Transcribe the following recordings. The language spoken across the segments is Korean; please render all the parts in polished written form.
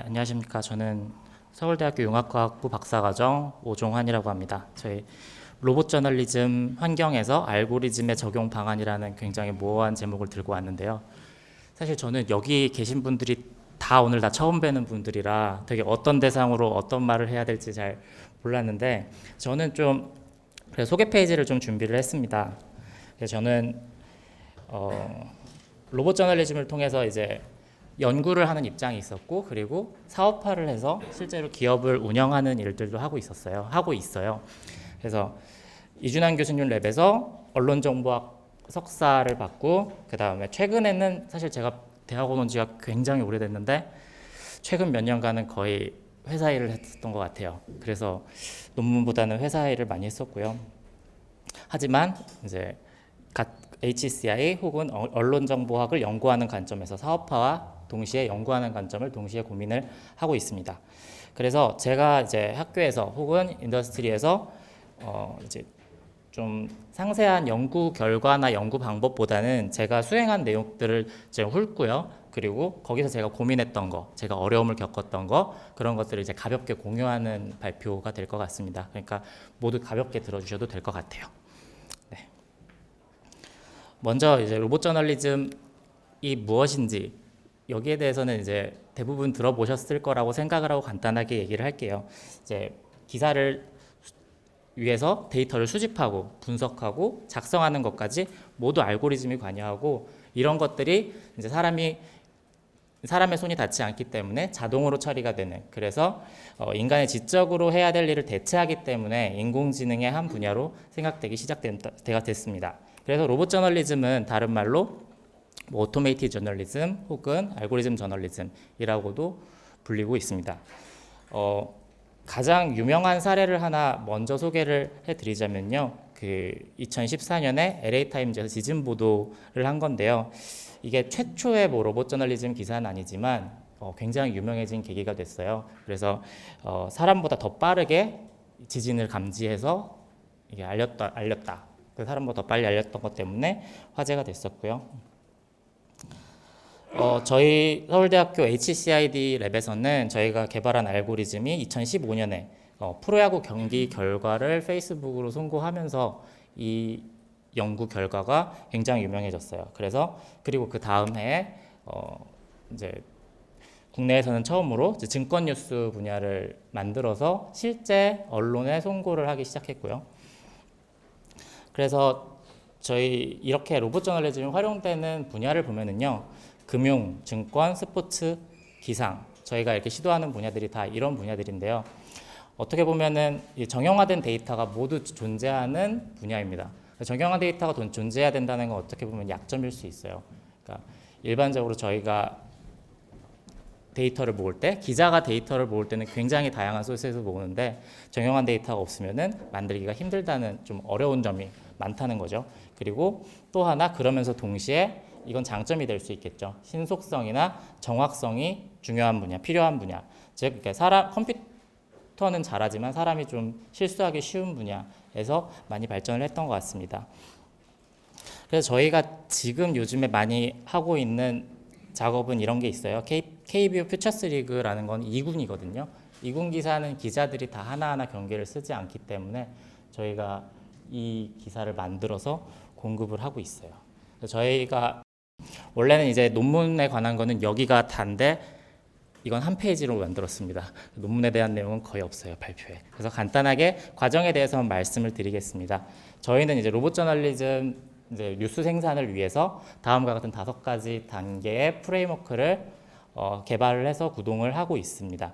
안녕하십니까. 저는 서울대학교 융합과학부 박사과정 오종환이라고 합니다. 저희 로봇 저널리즘 환경에서 알고리즘의 적용 방안이라는 굉장히 모호한 제목을 들고 왔는데요. 사실 저는 여기 계신 분들이 다 오늘 다 처음 뵈는 분들이라 되게 어떤 대상으로 어떤 말을 해야 될지 잘 몰랐는데 저는 좀 그래서 소개 페이지를 좀 준비를 했습니다. 그래서 저는 로봇 저널리즘을 통해서 이제 연구를 하는 입장이 있었고, 그리고 사업화를 해서 실제로 기업을 운영하는 일들도 하고 있어요. 그래서 이준환 교수님 랩에서 언론정보학 석사를 받고, 그 다음에 최근에는 사실 제가 대학원 온 지가 굉장히 오래됐는데 최근 몇 년간은 거의 회사 일을 했던 것 같아요. 그래서 논문보다는 회사 일을 많이 했었고요. 하지만 이제 HCI 혹은 언론정보학을 연구하는 관점에서 사업화와 동시에 연구하는 관점을 동시에 고민을 하고 있습니다. 그래서 제가 이제 학교에서 혹은 인더스트리에서 이제 좀 상세한 연구 결과나 연구 방법보다는 제가 수행한 내용들을 이제 훑고요. 그리고 거기서 제가 고민했던 거, 제가 어려움을 겪었던 거, 그런 것들을 이제 가볍게 공유하는 발표가 될 것 같습니다. 그러니까 모두 가볍게 들어주셔도 될 것 같아요. 네. 먼저 이제 로봇 저널리즘이 무엇인지 여기에 대해서는 이제 대부분 들어보셨을 거라고 생각을 하고 간단하게 얘기를 할게요. 이제 기사를 위해서 데이터를 수집하고 분석하고 작성하는 것까지 모두 알고리즘이 관여하고, 이런 것들이 이제 사람의 손이 닿지 않기 때문에 자동으로 처리가 되는, 그래서 인간의 지적으로 해야 될 일을 대체하기 때문에 인공지능의 한 분야로 생각되기 시작됐습니다. 그래서 로봇 저널리즘은 다른 말로 오토메이티드 저널리즘 혹은 알고리즘 저널리즘이라고도 불리고 있습니다. 가장 유명한 사례를 하나 먼저 소개를 해드리자면요. 그 2014년에 LA 타임즈에서 지진 보도를 한 건데요. 이게 최초의 로봇 저널리즘 기사는 아니지만 굉장히 유명해진 계기가 됐어요. 그래서 사람보다 더 빠르게 지진을 감지해서 이게 알렸다. 그 사람보다 더 빨리 알렸던 것 때문에 화제가 됐었고요. 저희 서울대학교 HCID 랩에서는 저희가 개발한 알고리즘이 2015년에 프로야구 경기 결과를 페이스북으로 송고하면서 이 연구 결과가 굉장히 유명해졌어요. 그리고 그 다음 해에 이제 국내에서는 처음으로 증권 뉴스 분야를 만들어서 실제 언론에 송고를 하기 시작했고요. 그래서 저희 이렇게 로봇 저널리즘이 활용되는 분야를 보면은요. 금융, 증권, 스포츠, 기상, 저희가 이렇게 시도하는 분야들이 다 이런 분야들인데요. 어떻게 보면은 정형화된 데이터가 모두 존재하는 분야입니다. 정형화 데이터가 존재해야 된다는 건 어떻게 보면 약점일 수 있어요. 그러니까 일반적으로 저희가 데이터를 모을 때, 기자가 데이터를 모을 때는 굉장히 다양한 소스에서 모으는데 정형화된 데이터가 없으면은 만들기가 힘들다는 좀 어려운 점이 많다는 거죠. 그리고 또 하나, 그러면서 동시에 이건 장점이 될 수 있겠죠. 신속성이나 정확성이 중요한 분야, 필요한 분야. 즉, 컴퓨터는 잘하지만 사람이 좀 실수하기 쉬운 분야에서 많이 발전을 했던 것 같습니다. 그래서 저희가 지금 요즘에 많이 하고 있는 작업은 이런 게 있어요. KBO 퓨처스 리그라는 건 2군이거든요. 2군 기사는 기자들이 다 하나하나 경기를 쓰지 않기 때문에 저희가 이 기사를 만들어서 공급을 하고 있어요. 저희가 원래는 이제 논문에 관한 거는 여기가 단데 이건 한 페이지로 만들었습니다. 논문에 대한 내용은 거의 없어요, 발표에. 그래서 간단하게 과정에 대해서 말씀을 드리겠습니다. 저희는 이제 로봇 저널리즘 이제 뉴스 생산을 위해서 다음과 같은 5가지 단계의 프레임워크를 개발을 해서 구동을 하고 있습니다.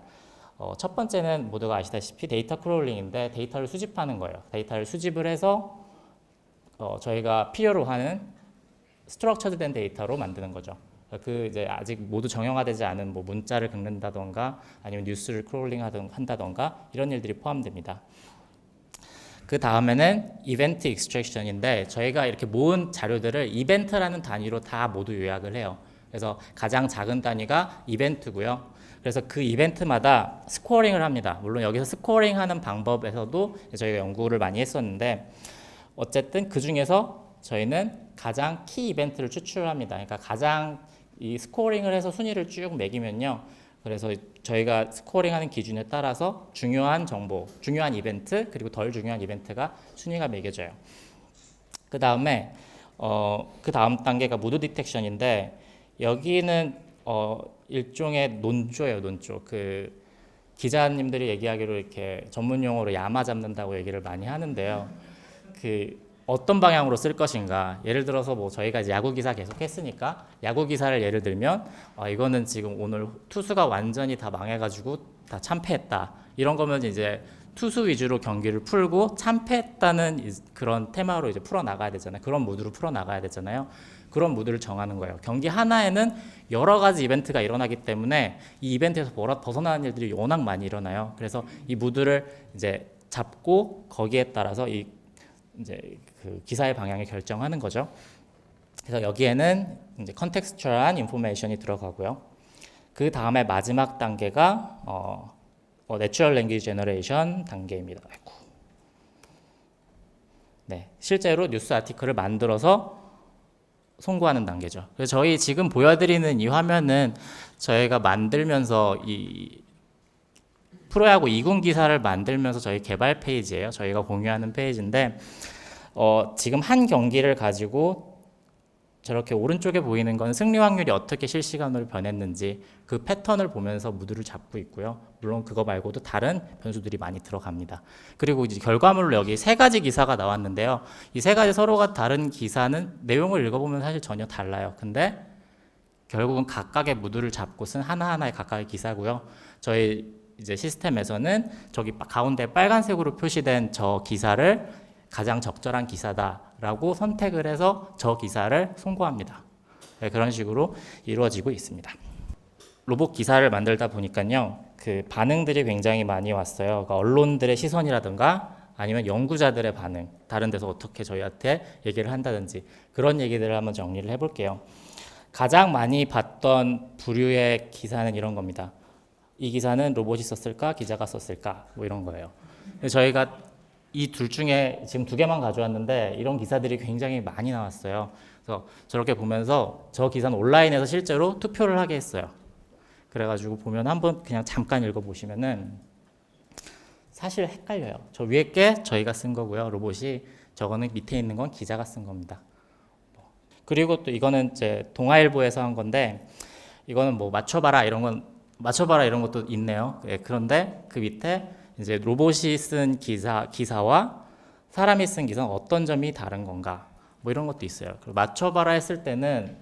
첫 번째는 모두가 아시다시피 데이터 크롤링인데 데이터를 수집하는 거예요. 데이터를 수집을 해서 저희가 필요로 하는 스트럭처드 된 데이터로 만드는 거죠. 그 이제 아직 모두 정형화되지 않은 뭐 문자를 긁는다던가 아니면 뉴스를 크롤링 한다던가 이런 일들이 포함됩니다. 그 다음에는 이벤트 익스트랙션인데 저희가 이렇게 모은 자료들을 이벤트라는 단위로 다 모두 요약을 해요. 그래서 가장 작은 단위가 이벤트고요. 그래서 그 이벤트마다 스코어링을 합니다. 물론 여기서 스코어링하는 방법에서도 저희가 연구를 많이 했었는데 어쨌든 그 중에서 저희는 가장 키 이벤트를 추출합니다. 그러니까 가장 이 스코어링을 해서 순위를 쭉 매기면요. 그래서 저희가 스코어링하는 기준에 따라서 중요한 정보, 중요한 이벤트 그리고 덜 중요한 이벤트가 순위가 매겨져요. 그 다음에 그 다음 단계가 무드 디텍션인데 여기는 일종의 논조예요, 논조. 그 기자님들이 얘기하기로 이렇게 전문 용어로 야마 잡는다고 얘기를 많이 하는데요. 그 어떤 방향으로 쓸 것인가. 예를 들어서 뭐 저희가 이제 야구 기사 계속 했으니까 야구 기사를 예를 들면 이거는 지금 오늘 투수가 완전히 다 망해가지고 다 참패했다. 이런 거면 이제 투수 위주로 경기를 풀고 참패했다는 그런 테마로 이제 풀어 나가야 되잖아요. 그런 무드로 풀어 나가야 되잖아요. 그런 무드를 정하는 거예요. 경기 하나에는 여러 가지 이벤트가 일어나기 때문에 이 이벤트에서 벗어나는 일들이 워낙 많이 일어나요. 그래서 이 무드를 이제 잡고 거기에 따라서 이제 그 기사의 방향을 결정하는 거죠. 그래서 여기에는 이제 컨텍스추얼한 인포메이션이 들어가고요. 그 다음에 마지막 단계가 내추럴 랭귀지 제너레이션 단계입니다. 네, 실제로 뉴스 아티클을 만들어서 송고하는 단계죠. 그래서 저희 지금 보여드리는 이 화면은 저희가 만들면서 이 프로야구 2군 기사를 만들면서 저희 개발 페이지예요. 저희가 공유하는 페이지인데 지금 한 경기를 가지고 저렇게 오른쪽에 보이는 건 승리 확률이 어떻게 실시간으로 변했는지 그 패턴을 보면서 무드를 잡고 있고요. 물론 그거 말고도 다른 변수들이 많이 들어갑니다. 그리고 이제 결과물로 여기 세 가지 기사가 나왔는데요. 이 세 가지 서로가 다른 기사는 내용을 읽어보면 사실 전혀 달라요. 근데 결국은 각각의 무드를 잡고 쓴 하나하나의 각각의 기사고요. 저희 이제 시스템에서는 저기 가운데 빨간색으로 표시된 저 기사를 가장 적절한 기사다라고 선택을 해서 저 기사를 송고합니다. 네, 그런 식으로 이루어지고 있습니다. 로봇 기사를 만들다 보니까요, 그 반응들이 굉장히 많이 왔어요. 그러니까 언론들의 시선이라든가 아니면 연구자들의 반응, 다른 데서 어떻게 저희한테 얘기를 한다든지 그런 얘기들을 한번 정리를 해볼게요. 가장 많이 봤던 부류의 기사는 이런 겁니다. 이 기사는 로봇이 썼을까, 기자가 썼을까, 뭐 이런 거예요. 저희가 이 둘 중에 지금 2개만 가져왔는데 이런 기사들이 굉장히 많이 나왔어요. 그래서 저렇게 보면서 저 기사는 온라인에서 실제로 투표를 하게 했어요. 그래가지고 보면 한번 그냥 잠깐 읽어보시면은 사실 헷갈려요. 저 위에 게 저희가 쓴 거고요. 로봇이 저거는 밑에 있는 건 기자가 쓴 겁니다. 그리고 또 이거는 이제 동아일보에서 한 건데 이거는 뭐 맞춰봐라 이런 것도 있네요. 예, 그런데 그 밑에 이제 로봇이 쓴 기사와 사람이 쓴 기사는 어떤 점이 다른 건가 뭐 이런 것도 있어요. 맞춰봐라 했을 때는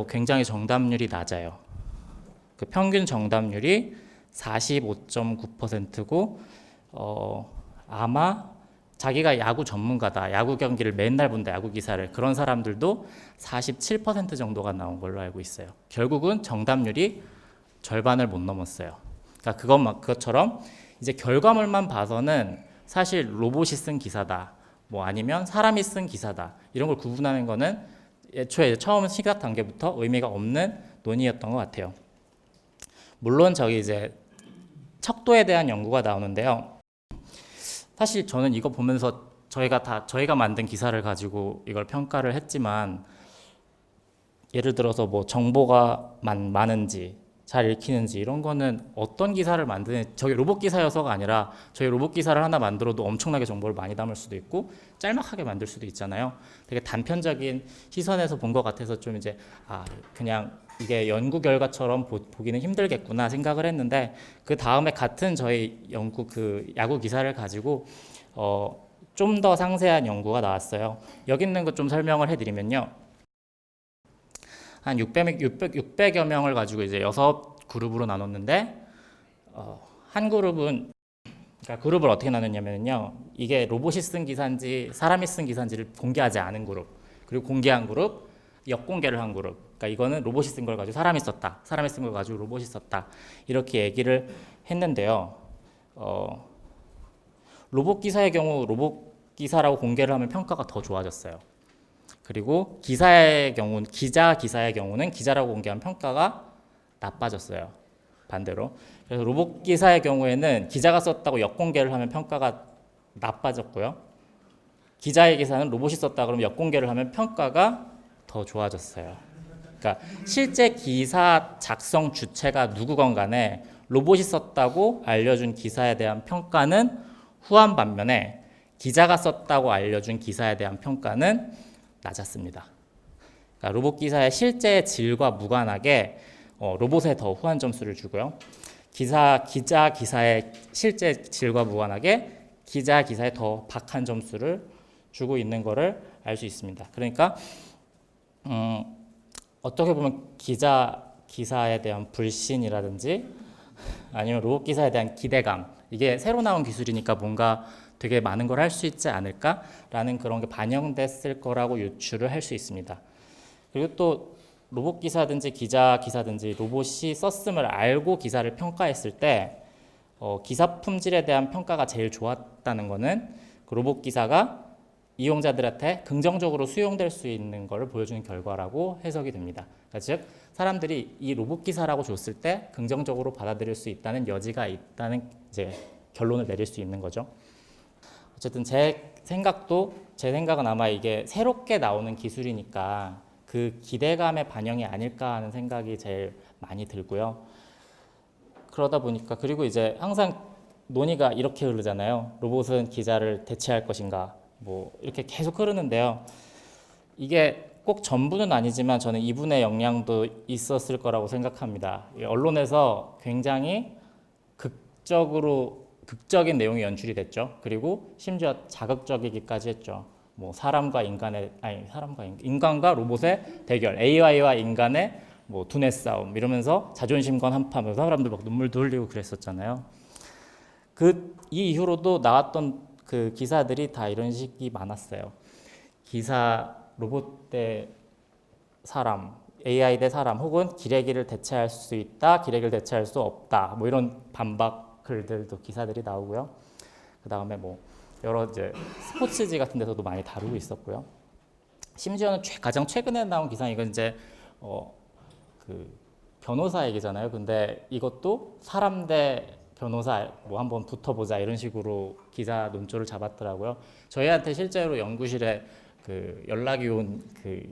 굉장히 정답률이 낮아요. 그 평균 정답률이 45.9%고 아마 자기가 야구 전문가다, 야구 경기를 맨날 본다, 야구 기사를, 그런 사람들도 47% 정도가 나온 걸로 알고 있어요. 결국은 정답률이 절반을 못 넘었어요. 그러니까 그것처럼 이제 결과물만 봐서는 사실 로봇이 쓴 기사다, 뭐 아니면 사람이 쓴 기사다, 이런 걸 구분하는 거는 애초에 처음 시작 단계부터 의미가 없는 논의였던 것 같아요. 물론 저기 이제 척도에 대한 연구가 나오는데요. 사실 저는 이거 보면서 저희가 만든 기사를 가지고 이걸 평가를 했지만, 예를 들어서 뭐 정보가 많은지 잘 읽히는지 이런 거는 어떤 기사를 만드는, 저희 로봇 기사여서가 아니라 저희 로봇 기사를 하나 만들어도 엄청나게 정보를 많이 담을 수도 있고 짤막하게 만들 수도 있잖아요. 되게 단편적인 시선에서 본 것 같아서 좀 이제 그냥 이게 연구 결과처럼 보기는 힘들겠구나 생각을 했는데, 그 다음에 같은 저희 그 야구 기사를 가지고 좀 더 상세한 연구가 나왔어요. 여기 있는 것 좀 설명을 해드리면요. 한 600여 명을 가지고 이제 6그룹으로 나눴는데, 한 그룹은, 그러니까 그룹을 어떻게 나눴냐면요. 이게 로봇이 쓴 기사인지 사람이 쓴 기사인지를 공개하지 않은 그룹, 그리고 공개한 그룹, 역공개를 한 그룹. 그러니까 이거는 로봇이 쓴 걸 가지고 사람이 썼다, 사람이 쓴 걸 가지고 로봇이 썼다, 이렇게 얘기를 했는데요. 로봇 기사의 경우 로봇 기사라고 공개를 하면 평가가 더 좋아졌어요. 그리고 기자 기사의 경우는 기자라고 공개하면 평가가 나빠졌어요. 반대로. 그래서 로봇 기사의 경우에는 기자가 썼다고 역공개를 하면 평가가 나빠졌고요. 기자의 기사는 로봇이 썼다 그러면 역공개를 하면 평가가 더 좋아졌어요. 그러니까 실제 기사 작성 주체가 누구건 간에 로봇이 썼다고 알려준 기사에 대한 평가는 후한 반면에 기자가 썼다고 알려준 기사에 대한 평가는 낮았습니다. 그러니까 로봇 기사의 실제 질과 무관하게 로봇에 더 후한 점수를 주고요. 기사의 실제 질과 무관하게 기사에 더 박한 점수를 주고 있는 것을 알 수 있습니다. 그러니까 어떻게 보면 기사에 대한 불신이라든지 아니면 로봇 기사에 대한 기대감, 이게 새로 나온 기술이니까 뭔가 되게 많은 걸 할 수 있지 않을까라는 그런 게 반영됐을 거라고 유추를 할 수 있습니다. 그리고 또 로봇 기사든지 기사든지 로봇이 썼음을 알고 기사를 평가했을 때 기사 품질에 대한 평가가 제일 좋았다는 거는 그 로봇 기사가 이용자들한테 긍정적으로 수용될 수 있는 것을 보여주는 결과라고 해석이 됩니다. 그러니까 즉 사람들이 이 로봇 기사라고 줬을 때 긍정적으로 받아들일 수 있다는 여지가 있다는 이제 결론을 내릴 수 있는 거죠. 어쨌든 제 생각은 아마 이게 새롭게 나오는 기술이니까 그 기대감의 반영이 아닐까 하는 생각이 제일 많이 들고요. 그러다 보니까 그리고 이제 항상 논의가 이렇게 흐르잖아요. 로봇은 기자를 대체할 것인가? 뭐 이렇게 계속 흐르는데요. 이게 꼭 전부는 아니지만 저는 이분의 영향도 있었을 거라고 생각합니다. 언론에서 굉장히 극적인 내용이 연출이 됐죠. 그리고 심지어 자극적이기까지 했죠. 뭐 인간과 로봇의 대결, AI와 인간의 뭐 두뇌 싸움 이러면서 자존심과 한파하면서 사람들 막 눈물도 흘리고 그랬었잖아요. 이 이후로도 나왔던 그 기사들이 다 이런 식이 많았어요. 로봇 대 사람, AI 대 사람, 혹은 기레기를 대체할 수 있다, 기레기를 대체할 수 없다, 뭐 이런 반박 글들도 기사들이 나오고요. 그 다음에 뭐 여러 이제 스포츠지 같은 데서도 많이 다루고 있었고요. 심지어는 가장 최근에 나온 기사 이건 이제 그 변호사 얘기잖아요. 근데 이것도 사람 대 변호사 뭐 한번 붙어보자 이런 식으로 기사 논조를 잡았더라고요. 저희한테 실제로 연구실에 그 연락이 온 그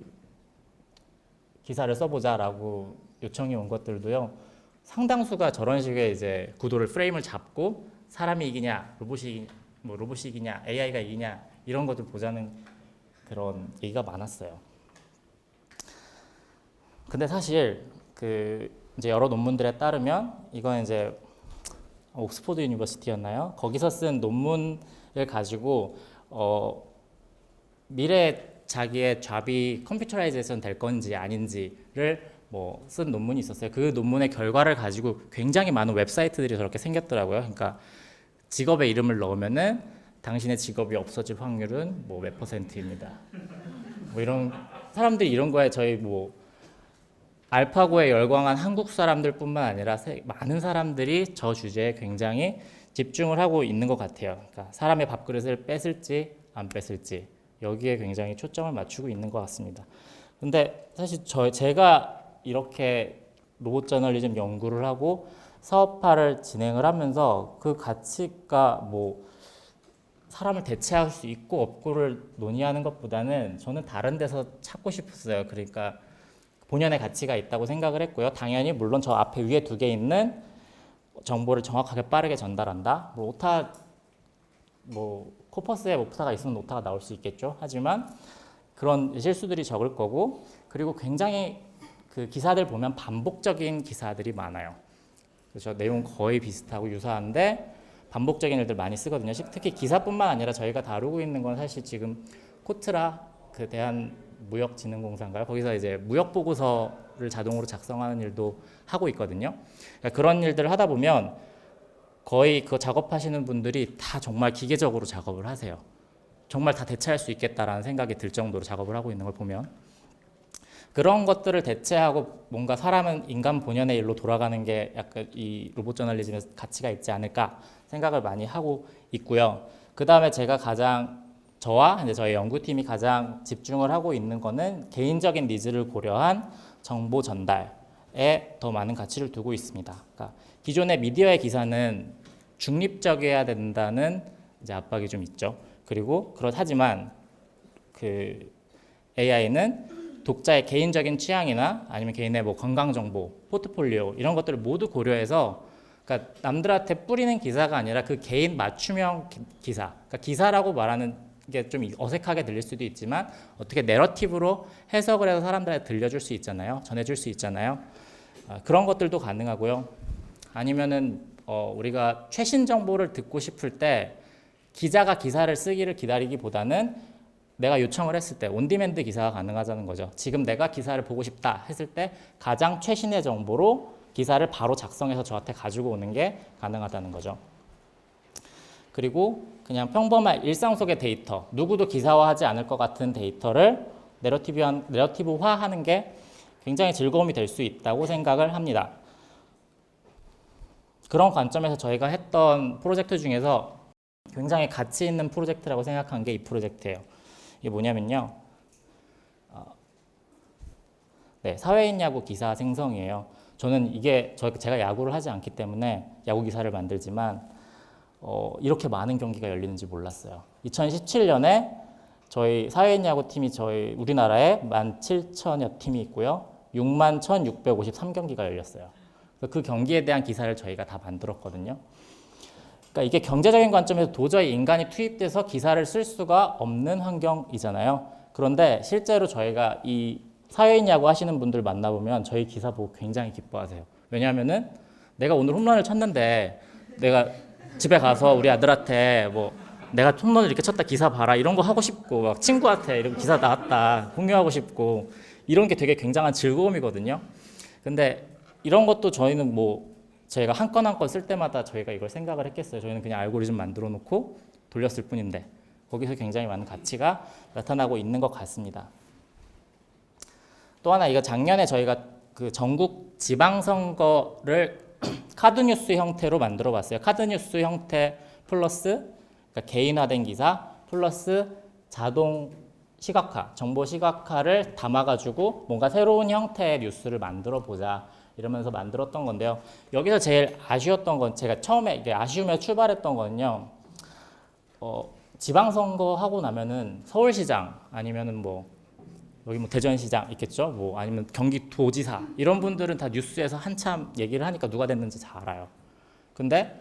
기사를 써보자라고 요청이 온 것들도요. 상당수가 저런 식의 이제 구도를 프레임을 잡고 사람이 이기냐, 로봇이 이기냐, AI가 이기냐 이런 것들 보자는 그런 얘기가 많았어요. 근데 사실 그 이제 여러 논문들에 따르면 이건 이제 옥스퍼드 유니버시티였나요? 거기서 쓴 논문을 가지고 미래 자기의 잡이 컴퓨터라이제이션 될 건지 아닌지를 뭐 쓴 논문이 있었어요. 그 논문의 결과를 가지고 굉장히 많은 웹사이트들이 저렇게 생겼더라고요. 그러니까 직업의 이름을 넣으면은 당신의 직업이 없어질 확률은 뭐 몇 %입니다. 뭐 이런 사람들이 이런 거에 저희 뭐 알파고에 열광한 한국 사람들뿐만 아니라 많은 사람들이 저 주제에 굉장히 집중을 하고 있는 것 같아요. 그러니까 사람의 밥그릇을 뺏을지 안 뺏을지 여기에 굉장히 초점을 맞추고 있는 것 같습니다. 근데 사실 제가 이렇게 로봇 저널리즘 연구를 하고 사업화를 진행을 하면서 그 가치가 뭐 사람을 대체할 수 있고 없고를 논의하는 것보다는 저는 다른 데서 찾고 싶었어요. 그러니까 본연의 가치가 있다고 생각을 했고요. 당연히 물론 저 앞에 위에 두 개 있는 정보를 정확하게 빠르게 전달한다. 코퍼스에 오타가 있으면 오타가 나올 수 있겠죠. 하지만 그런 실수들이 적을 거고 그리고 굉장히 그 기사들 보면 반복적인 기사들이 많아요. 그래서 내용 거의 비슷하고 유사한데 반복적인 일들 많이 쓰거든요. 특히 기사뿐만 아니라 저희가 다루고 있는 건 사실 지금 코트라 그 대한무역진흥공사인가요? 거기서 이제 무역 보고서를 자동으로 작성하는 일도 하고 있거든요. 그러니까 그런 일들을 하다 보면 거의 그 작업하시는 분들이 다 정말 기계적으로 작업을 하세요. 정말 다 대체할 수 있겠다라는 생각이 들 정도로 작업을 하고 있는 걸 보면 그런 것들을 대체하고 뭔가 사람은 인간 본연의 일로 돌아가는 게 약간 이 로봇 저널리즘의 가치가 있지 않을까 생각을 많이 하고 있고요. 그 다음에 저와 이제 저희 연구팀이 가장 집중을 하고 있는 거는 개인적인 니즈를 고려한 정보 전달에 더 많은 가치를 두고 있습니다. 그러니까 기존의 미디어의 기사는 중립적이어야 된다는 이제 압박이 좀 있죠. 그리고 하지만 그 AI는 독자의 개인적인 취향이나 아니면 개인의 뭐 건강 정보, 포트폴리오 이런 것들을 모두 고려해서 그러니까 남들한테 뿌리는 기사가 아니라 그 개인 맞춤형 기사. 그러니까 기사라고 말하는 게 좀 어색하게 들릴 수도 있지만 어떻게 내러티브로 해석을 해서 사람들한테 들려줄 수 있잖아요. 전해줄 수 있잖아요. 그런 것들도 가능하고요. 아니면은 우리가 최신 정보를 듣고 싶을 때 기자가 기사를 쓰기를 기다리기보다는 내가 요청을 했을 때 온디맨드 기사가 가능하다는 거죠. 지금 내가 기사를 보고 싶다 했을 때 가장 최신의 정보로 기사를 바로 작성해서 저한테 가지고 오는 게 가능하다는 거죠. 그리고 그냥 평범한 일상 속의 데이터, 누구도 기사화하지 않을 것 같은 데이터를 내러티브화하는 게 굉장히 즐거움이 될 수 있다고 생각을 합니다. 그런 관점에서 저희가 했던 프로젝트 중에서 굉장히 가치 있는 프로젝트라고 생각한 게 이 프로젝트예요. 이게 뭐냐면요. 사회인 야구 기사 생성이에요. 저는 이게 제가 야구를 하지 않기 때문에 야구 기사를 만들지만 이렇게 많은 경기가 열리는지 몰랐어요. 2017년에 저희 사회인 야구팀이 저희 우리나라에 17,000여 팀이 있고요. 61,653경기가 열렸어요. 그 경기에 대한 기사를 저희가 다 만들었거든요. 그러니까 이게 경제적인 관점에서 도저히 인간이 투입돼서 기사를 쓸 수가 없는 환경이잖아요. 그런데 실제로 저희가 이 사회인 야구 하시는 분들 만나보면 저희 기사 보고 굉장히 기뻐하세요. 왜냐하면은 내가 오늘 홈런을 쳤는데 내가 집에 가서 우리 아들한테 뭐 내가 홈런을 이렇게 쳤다 기사 봐라 이런 거 하고 싶고 막 친구한테 이런 기사 나왔다 공유하고 싶고 이런 게 되게 굉장한 즐거움이거든요. 근데 이런 것도 저희는 뭐 저희가 한 건 한 건 쓸 때마다 저희가 이걸 생각을 했겠어요. 저희는 그냥 알고리즘 만들어 놓고 돌렸을 뿐인데 거기서 굉장히 많은 가치가 나타나고 있는 것 같습니다. 또 하나 이거 작년에 저희가 그 전국 지방선거를 카드뉴스 형태로 만들어 봤어요. 카드뉴스 형태 플러스 그러니까 개인화된 기사 플러스 자동 시각화, 정보 시각화를 담아가지고 뭔가 새로운 형태의 뉴스를 만들어 보자 이러면서 만들었던 건데요. 여기서 제일 아쉬웠던 건 제가 처음에 이게 아쉬움에 출발했던 거는요. 지방선거 하고 나면은 서울시장 아니면은 뭐 여기 뭐 대전시장 있겠죠. 뭐 아니면 경기도지사 이런 분들은 다 뉴스에서 한참 얘기를 하니까 누가 됐는지 잘 알아요. 근데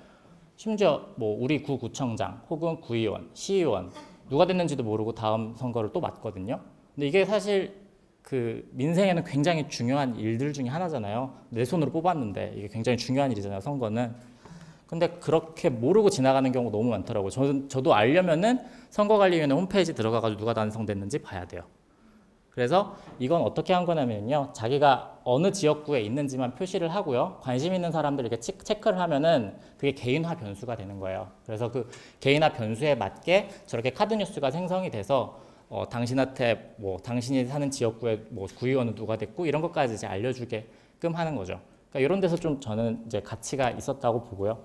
심지어 뭐 우리 구구청장 혹은 구의원, 시의원 누가 됐는지도 모르고 다음 선거를 또 맞거든요. 근데 이게 사실 그 민생에는 굉장히 중요한 일들 중에 하나잖아요. 내 손으로 뽑았는데 이게 굉장히 중요한 일이잖아요. 선거는. 근데 그렇게 모르고 지나가는 경우가 너무 많더라고요. 저도 알려면은 선거관리위원회 홈페이지 들어가가지고 누가 당선됐는지 봐야 돼요. 그래서 이건 어떻게 한 거냐면요. 자기가 어느 지역구에 있는지만 표시를 하고요. 관심 있는 사람들 이렇게 체크를 하면은 그게 개인화 변수가 되는 거예요. 그래서 그 개인화 변수에 맞게 저렇게 카드 뉴스가 생성이 돼서 당신한테 뭐 당신이 사는 지역구에 뭐 구의원은 누가 됐고 이런 것까지 이제 알려주게끔 하는 거죠. 그러니까 이런 데서 좀 저는 이제 가치가 있었다고 보고요.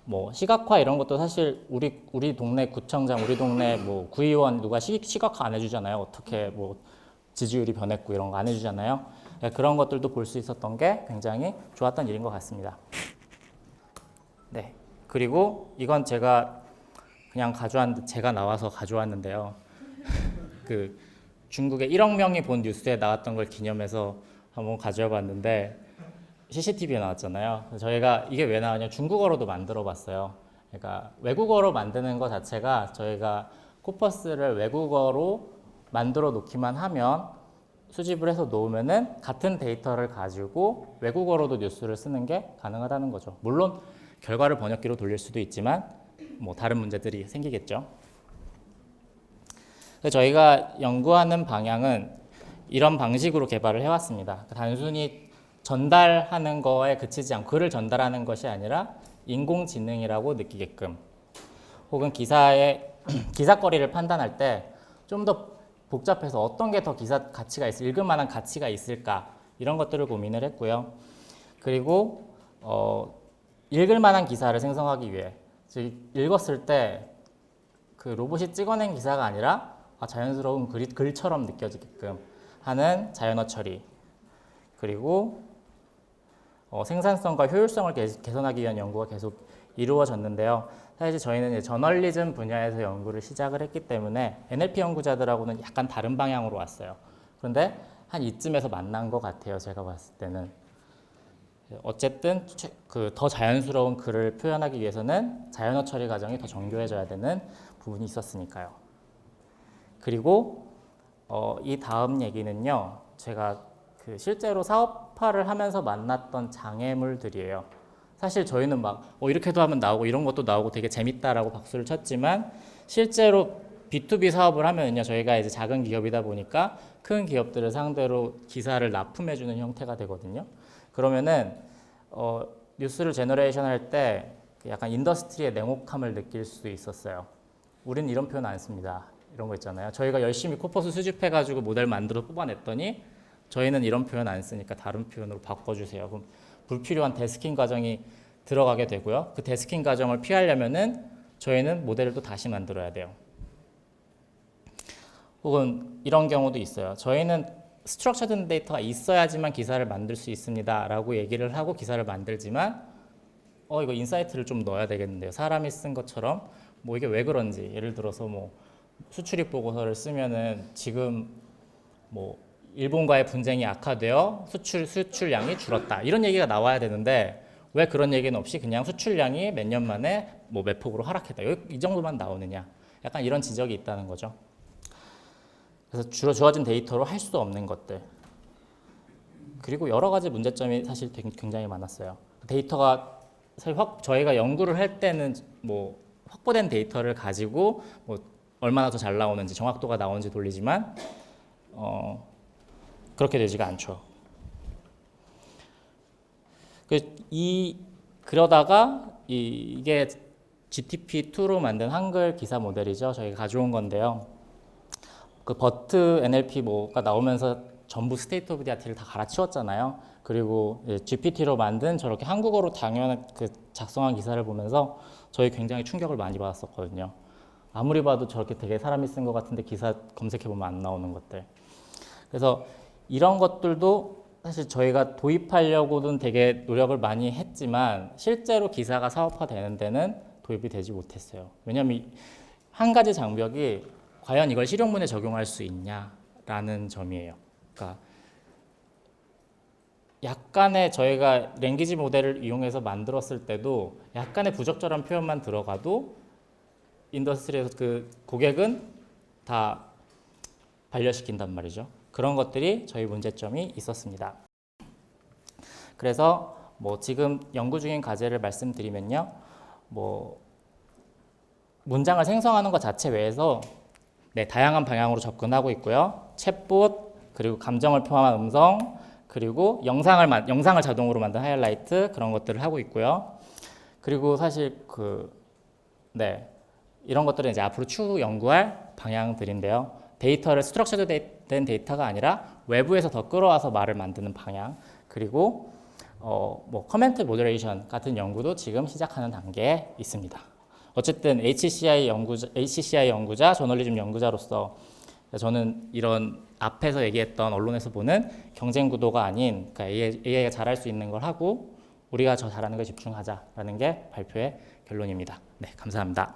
뭐 시각화 이런 것도 사실 우리 동네 구청장, 우리 동네 뭐 구의원 누가 시각화 안 해주잖아요. 어떻게 뭐 지지율이 변했고 이런 거 안 해주잖아요. 그런 것들도 볼 수 있었던 게 굉장히 좋았던 일인 것 같습니다. 네. 그리고 이건 제가 그냥 제가 나와서 가져왔는데요. 그 중국에 1억 명이 본 뉴스에 나왔던 걸 기념해서 한번 가져와봤는데 CCTV에 나왔잖아요. 저희가 이게 왜 나왔냐 중국어로도 만들어 봤어요. 그러니까 외국어로 만드는 것 자체가 저희가 코퍼스를 외국어로 만들어 놓기만 하면 수집을 해서 놓으면은 같은 데이터를 가지고 외국어로도 뉴스를 쓰는 게 가능하다는 거죠. 물론 결과를 번역기로 돌릴 수도 있지만 뭐 다른 문제들이 생기겠죠. 그래서 저희가 연구하는 방향은 이런 방식으로 개발을 해왔습니다. 단순히 전달하는 거에 그치지 않고 글을 전달하는 것이 아니라 인공지능이라고 느끼게끔 혹은 기사거리를 판단할 때 좀 더 복잡해서 어떤 게 더 기사 가치가 읽을 만한 가치가 있을까 이런 것들을 고민을 했고요. 그리고 읽을 만한 기사를 생성하기 위해 즉 읽었을 때 그 로봇이 찍어낸 기사가 아니라 자연스러운 글처럼 느껴지게끔 하는 자연어 처리 그리고 생산성과 효율성을 개선하기 위한 연구가 계속 이루어졌는데요. 사실 저희는 이제 저널리즘 분야에서 연구를 시작을 했기 때문에 NLP 연구자들하고는 약간 다른 방향으로 왔어요. 그런데 한 이쯤에서 만난 것 같아요. 제가 봤을 때는. 어쨌든 그 더 자연스러운 글을 표현하기 위해서는 자연어 처리 과정이 더 정교해져야 되는 부분이 있었으니까요. 그리고 이 다음 얘기는요. 제가 그 실제로 사업화를 하면서 만났던 장애물들이에요. 사실 저희는 막 이렇게도 하면 나오고 이런 것도 나오고 되게 재밌다라고 박수를 쳤지만 실제로 B2B 사업을 하면요. 저희가 이제 작은 기업이다 보니까 큰 기업들을 상대로 기사를 납품해주는 형태가 되거든요. 그러면은 뉴스를 제너레이션 할 때 약간 인더스트리의 냉혹함을 느낄 수 있었어요. 우리는 이런 표현 안 씁니다. 이런 거 있잖아요. 저희가 열심히 코퍼스 수집해가지고 모델 만들어 뽑아냈더니 저희는 이런 표현 안 쓰니까 다른 표현으로 바꿔주세요. 그럼 불필요한 데스킹 과정이 들어가게 되고요. 그 데스킹 과정을 피하려면은 저희는 모델을 또 다시 만들어야 돼요. 혹은 이런 경우도 있어요. 저희는 스트럭처드 데이터가 있어야지만 기사를 만들 수 있습니다 라고 얘기를 하고 기사를 만들지만 이거 인사이트를 좀 넣어야 되겠는데요. 사람이 쓴 것처럼 뭐 이게 왜 그런지, 예를 들어서 뭐 수출입 보고서를 쓰면은 지금 뭐 일본과의 분쟁이 악화되어 수출량이 줄었다 이런 얘기가 나와야 되는데 왜 그런 얘기는 없이 그냥 수출량이 몇 년 만에 뭐 몇 폭으로 하락했다 이 정도만 나오느냐, 약간 이런 지적이 있다는 거죠. 그래서 주로 주어진 데이터로 할 수 없는 것들, 그리고 여러 가지 문제점이 사실 굉장히 많았어요. 데이터가 사실 저희가 연구를 할 때는 뭐 확보된 데이터를 가지고 뭐 얼마나 더 잘 나오는지 정확도가 나오는지 돌리지만 그렇게 되지가 않죠. 그러다가 이게 GTP2로 만든 한글 기사 모델이죠. 저희가 가져온 건데요. 그 버트 NLP 뭐가 나오면서 전부 스테이트 오브 디 아트를 다 갈아치웠잖아요. 그리고 GPT로 만든 저렇게 한국어로 당연한 그 작성한 기사를 보면서 저희 굉장히 충격을 많이 받았었거든요. 아무리 봐도 저렇게 되게 사람이 쓴 것 같은데 기사 검색해보면 안 나오는 것들. 그래서 이런 것들도 사실 저희가 도입하려고는 되게 노력을 많이 했지만 실제로 기사가 사업화되는 데는 도입이 되지 못했어요. 왜냐하면 한 가지 장벽이 과연 이걸 실용문에 적용할 수 있냐라는 점이에요. 그러니까 약간의 저희가 랭귀지 모델을 이용해서 만들었을 때도 약간의 부적절한 표현만 들어가도 인더스트리에서 그 고객은 다 반려시킨단 말이죠. 그런 것들이 저희 문제점이 있었습니다. 그래서 뭐 지금 연구 중인 과제를 말씀드리면요. 뭐 문장을 생성하는 것 자체 외에서 다양한 방향으로 접근하고 있고요. 챗봇, 그리고 감정을 포함한 음성, 그리고 영상을 자동으로 만든 하이라이트, 그런 것들을 하고 있고요. 그리고 사실 이런 것들은 이제 앞으로 추후 연구할 방향들인데요. 데이터를 스트럭처드 된 데이터가 아니라 외부에서 더 끌어와서 말을 만드는 방향, 그리고 뭐 커멘트 모더레이션 같은 연구도 지금 시작하는 단계에 있습니다. 어쨌든 HCI 연구자, 저널리즘 연구자로서 저는 이런 앞에서 얘기했던 언론에서 보는 경쟁 구도가 아닌, 그러니까 AI가 잘할 수 있는 걸 하고 우리가 저 잘하는 걸 집중하자라는 게 발표의 결론입니다. 네, 감사합니다.